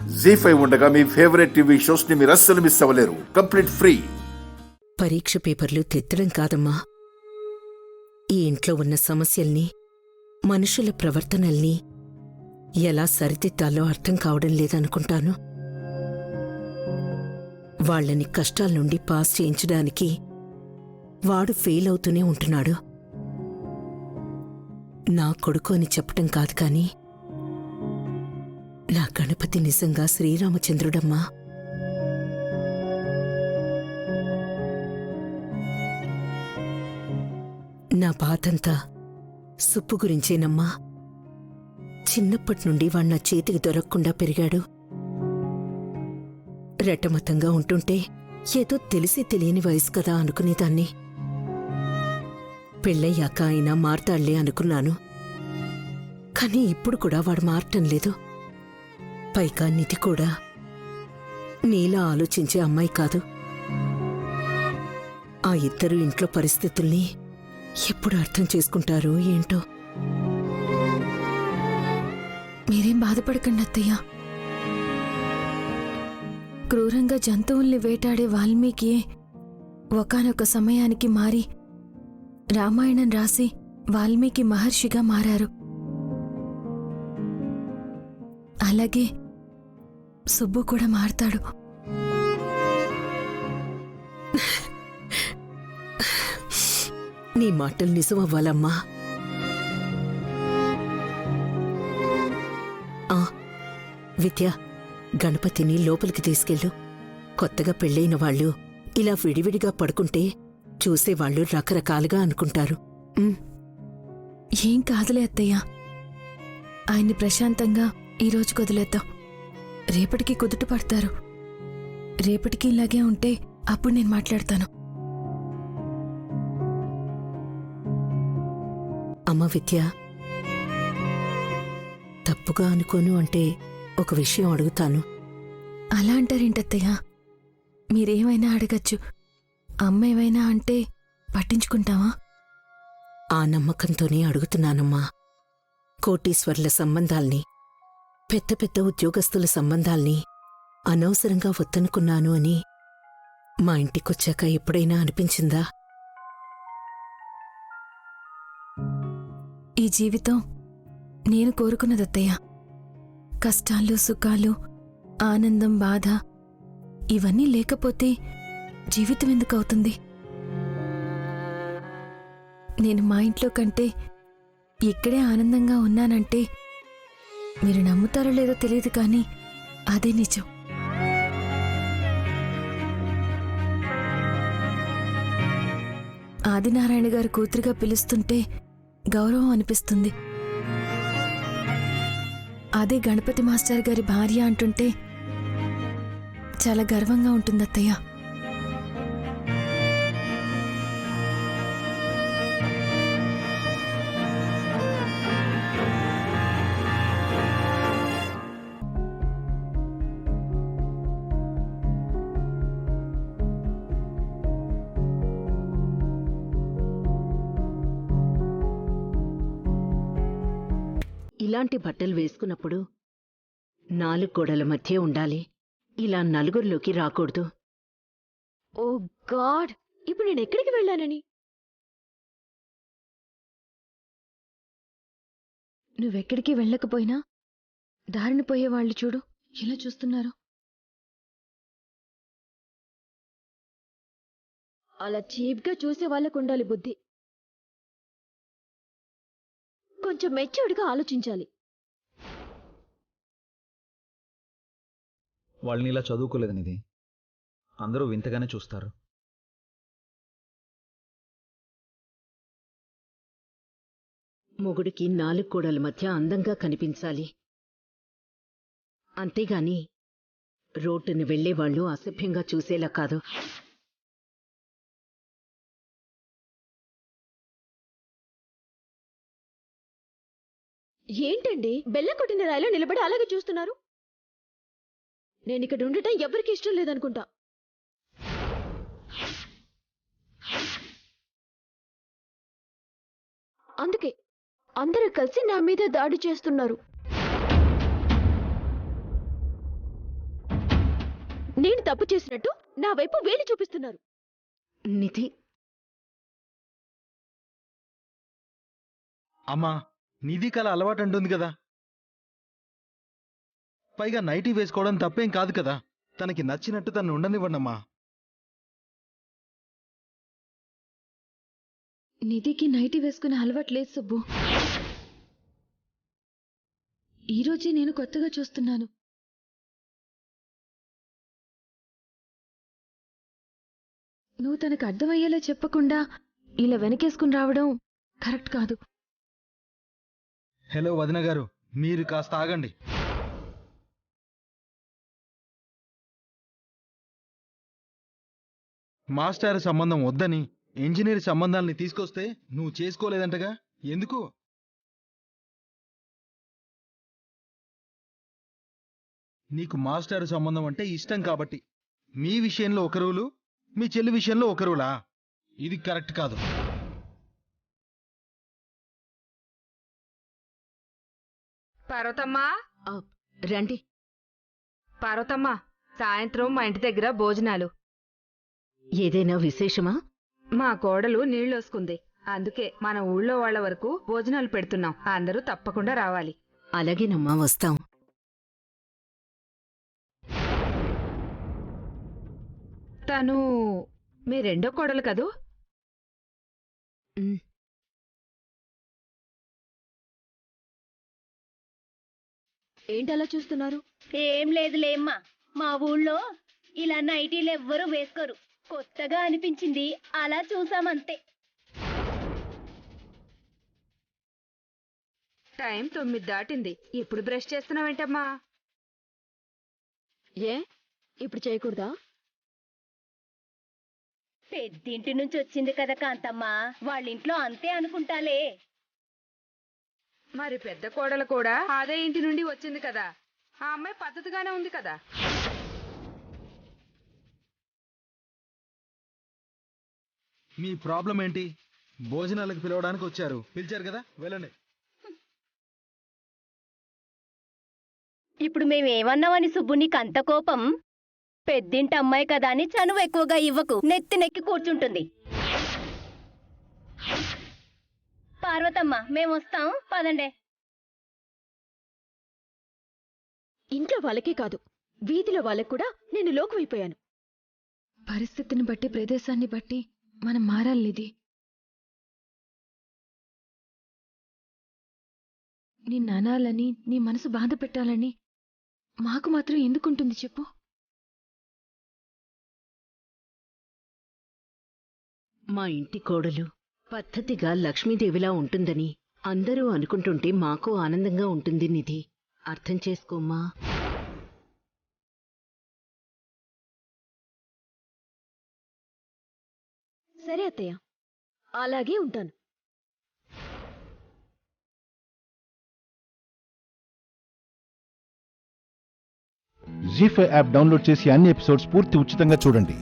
జీ5 ఉండగా మీ favourite TV shows ని మీరు అస్సలు మిస్ అవ్వలేరు. Complete free. పరీక్ష పేపర్లు తెత్తడం కాదమ్మా, ఈ ఇంట్లో ఉన్న సమస్యల్ని, మనుషుల ప్రవర్తనల్ని ఎలా సరిదిద్దాలో అర్థం కావడం లేదనుకుంటాను. వాళ్లని కష్టాల నుండి పాస్ చేయించడానికి వాడు ఫెయిల్ అవుతూనే ఉంటున్నాడు. నా కొడుకు అని చెప్పటం కాదు కాని, నా గణపతి నిజంగా శ్రీరామచంద్రుడమ్మా. నా బాధంతా సుప్పు గురించేనమ్మా. చిన్నప్పటినుండి వాణ్ణ చేతికి దొరకకుండా పెరిగాడు. రెట్టమతంగా ఉంటుంటే ఏదో తెలిసి తెలియని వయసు కదా అనుకునేదాన్ని. పెళ్ళయ్యాక అయినా మారతాళ్లే అనుకున్నాను. కాని ఇప్పుడు కూడా వాడు మారటం లేదు. పైగా నిధి కూడా నీలా ఆలోచించే అమ్మాయి కాదు. ఆ ఇద్దరు ఇంట్లో పరిస్థితుల్ని ఎప్పుడు అర్థం చేసుకుంటారో ఏంటో. మీరేం బాధపడకండి అత్తయ్య. క్రూరంగా జంతువుల్ని వేటాడే వాల్మీకి ఒకానొక సమయానికి మారి రామాయణం రాసి వాల్మీకి మహర్షిగా మారారు. అలాగే సుబ్బు కూడా మారతాడు. నీ మాటలు నిజమవ్వాలమ్మా. విద్య, గణపతిని లోపలికి తీసుకెళ్ళు. కొత్తగా పెళ్ళైన వాళ్ళు ఇలా విడివిడిగా పడుకుంటే చూసేవాళ్లు రకరకాలుగా అనుకుంటారు. ఏం కాదులే అత్తయ్య, ఆయన్ని ప్రశాంతంగా ఈరోజు వదిలేద్దాం. రేపటికి కుదుట పడతారు. రేపటికి ఇలాగే ఉంటే అప్పుడు నేను మాట్లాడతాను. అమ్మ విద్య, తప్పుగా అనుకోను అంటే ఒక విషయం అడుగుతాను. అలా అంటారేంటత్తయ్య? మీరేమైనా అడగచ్చు. అమ్మ ఏమైనా అంటే పట్టించుకుంటావా? ఆ నమ్మకంతోనే అడుగుతున్నానమ్మా. కోటీశ్వర్ల సంబంధాల్ని, పెద్ద పెద్ద ఉద్యోగస్తుల సంబంధాల్ని అనవసరంగా వద్దనుకున్నాను అని మా ఇంటికొచ్చాక ఎప్పుడైనా అనిపించిందా? ఈ జీవితం నేను కోరుకున్నదత్తయ్య. కష్టాలు, సుఖాలు, ఆనందం, బాధ ఇవన్నీ లేకపోతే జీవితం ఎందుకు అవుతుంది? నేను మా ఇంట్లో కంటే ఇక్కడే ఆనందంగా ఉన్నానంటే మీరు నమ్ముతారో లేదో తెలియదు కానీ అదే నిజం. ఆదినారాయణ గారు కూతురుగా పిలుస్తుంటే గౌరవం అనిపిస్తుంది. అదే గణపతి మాస్టర్ గారి భార్య అంటుంటే చాలా గర్వంగా ఉంటుంది అత్తయ్య. ఇలాంటి బట్టలు వేసుకున్నప్పుడు 4 గోడల మధ్య ఉండాలి. ఇలా నలుగురిలోకి రాకూడదు. ఓ గాడ్, ఇప్పుడు నేను ఎక్కడికి వెళ్ళానని? నువ్వెక్కడికి వెళ్ళకపోయినా దారిని పోయేవాళ్ళు చూడు ఎలా చూస్తున్నారు. అలా చీప్గా చూసే వాళ్ళకు ఉండాలి బుద్ధి. కొంచెం మెచ్యూర్డ్గా ఆలోచించాలి. వాళ్ళని ఇలా చదువుకోలేదు నిధి. అందరూ వింతగానే చూస్తారు. మొగుడికి 4 గోడల మధ్య అందంగా కనిపించాలి. అంతేగాని రోడ్డుని వెళ్లేవాళ్లు అసభ్యంగా చూసేలా కాదు. ఏంటండి బెల్ల కొట్టిన రాయిలో నిలబడి అలాగే చూస్తున్నారు? నేనిక్కడ ఉండటం ఎవరికి ఇష్టం లేదనుకుంటా. అందుకే అందరూ కలిసి నా మీద దాడి చేస్తున్నారు. నేను తప్పు చేసినట్టు నా వైపు వేలు చూపిస్తున్నారు. నిధి, అమ్మా, నిధి కల అలవాటు అంటుంది కదా. పైగా నైటీ వేసుకోవడం తప్పేం కాదు కదా. తనకి నచ్చినట్టు తను ఉండనివ్వండమ్మా. నిధికి నైటీ వేసుకునే అలవాటు లేదు సుబ్బు. ఈరోజే నేను కొత్తగా చూస్తున్నాను. నువ్వు తనకు అర్థమయ్యేలా చెప్పకుండా ఇలా వెనకేసుకుని రావడం కరెక్ట్ కాదు. హలో వదిన గారు, మీరు కాస్త ఆగండి. మాస్టర్ సంబంధం వద్దని ఇంజనీర్ సంబంధాల్ని తీసుకొస్తే నువ్వు చేసుకోలేదంటగా, ఎందుకు? నీకు మాస్టర్ సంబంధం అంటే ఇష్టం కాబట్టి. మీ విషయంలో ఒక రూలు, మీ చెల్లి విషయంలో ఒక రూలా? ఇది కరెక్ట్ కాదు. పార్వతమ్మా, రండి. పార్వతమ్మా, సాయంత్రం మా ఇంటి దగ్గర భోజనాలు. ఏదైనా విశేషమా? మా కోడలు నీళ్ళొసుకుంది, అందుకే మన ఊళ్ళో వాళ్ళ వరకు భోజనాలు పెడుతున్నాం. అందరూ తప్పకుండా రావాలి. అలాగేనమ్మా, వస్తాం. తను మీ రెండో కోడలు కదూ? ఏంటలా చూస్తున్నారు? ఏం లేదులేమ్మా, మా ఊళ్ళో ఇలా నైటీలు ఎవ్వరూ వేసుకోరు. కొత్తగా అనిపించింది, అలా చూసామంతే. టైం 9 దాటింది. ఇప్పుడు బ్రష్ చేస్తున్నావేంటమ్మా? ఏ ఇప్పుడు చేయకూడదా? పెద్దింటి నుంచి వచ్చింది కదా కాంతమ్మ, వాళ్ళింట్లో అంతే అనుకుంటాలే. మరి పెద్ద కోడలు కూడా అదే ఇంటి నుండి వచ్చింది కదా, ఆ అమ్మాయి పద్ధతిగానే ఉంది కదా. మీ ప్రాబ్లం ఏంటి? భోజనాలకు పిలవడానికి వచ్చారు, పిలిచారు కదా, వెళ్ళండి. ఇప్పుడు మేమేమన్నామని సుబ్బు నీకంత కోపం? పెద్దింటి అమ్మాయి కదా అని చనువు ఎక్కువగా ఇవ్వకు, నెత్తి నెక్కి కూర్చుంటుంది. పార్వతమ్మ, మేమొస్తాం, పదండే. ఇంట్లో వాళ్ళకే కాదు, వీధిలో వాళ్ళకి కూడా నేను లోకువైపోయాను. పరిస్థితిని బట్టి, ప్రదేశాన్ని బట్టి మనం మారాలి నిధి. నిన్ను అనాలని, నీ మనసు బాధ పెట్టాలని మాకు మాత్రం ఎందుకుంటుంది చెప్పు? మా ఇంటి కోడలు పద్ధతిగా లక్ష్మీదేవిలా ఉంటుందని అందరూ అనుకుంటుంటే మాకు ఆనందంగా ఉంటుంది నిధి. అర్థం చేసుకోమ్మా. సరే అత్తయ్య, అలాగే ఉంటాను. జీ5 యాప్ డౌన్లోడ్ చేసి అన్ని ఎపిసోడ్స్ పూర్తి ఉచితంగా చూడండి.